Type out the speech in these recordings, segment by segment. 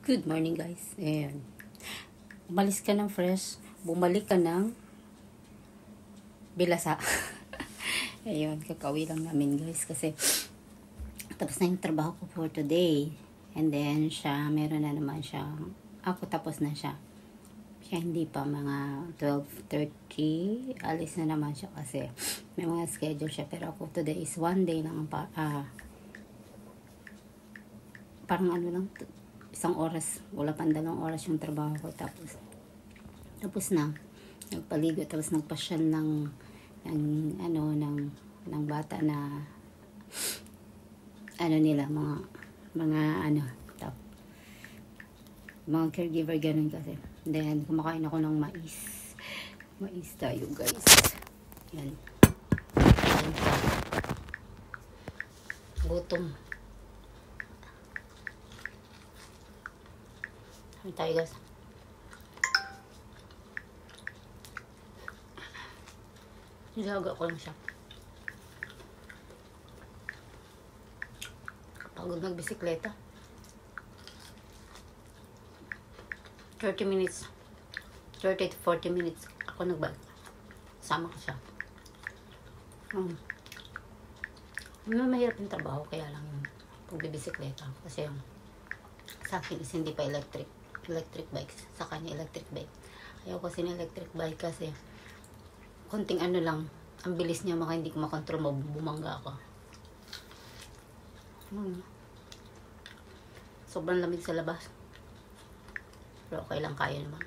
Good morning guys. Ayan. Umalis ka ng fresh, bumalik ka ng Bilasa. Ayun, kakauwi lang namin guys kasi tapos na yung trabaho ko for today. And then siya, meron na naman siya. Ako tapos na siya. Siya hindi pa, mga 12:30. Alis na naman siya kasi may mga schedule siya. Pero ako today is one day lang parang ano lang, isang oras, wala pang 2 oras yung trabaho ko, tapos na nagpaligo, tapos nagpasyal ng bata na nila, mga caregiver, ganun kasi. Then kumakain ako ng mais tayo guys. Yan, gutom tayo guys. Nilaga ko lang siya. Pagod magbisikleta. 30 minutes. 30 to 40 minutes ako nagbag. Sama ko siya. Mahirap yung trabaho, kaya lang yung pagbibisikleta. Kasi yung sa akin is hindi pa electric bikes, sa kanya electric bike. Ayaw kasi ng electric bike kasi konting lang, ang bilis niya, hindi ko makontrol, bumangga ako. Sobrang lamig sa labas, pero okay lang, kaya naman.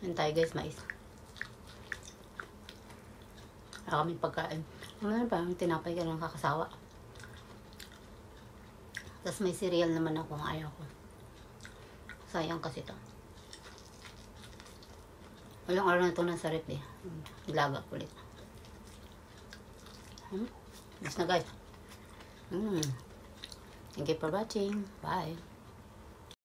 Yan tayo guys, mais. Wala kaming pagkain. Parang tinapay ka lang kakasawa. Tapos may cereal naman ako, ayaw ko. Sayang kasi ito. Walang araw na ito nasa rep eh. Ilaga ulit. Yes na guys. Thank you for watching. Bye.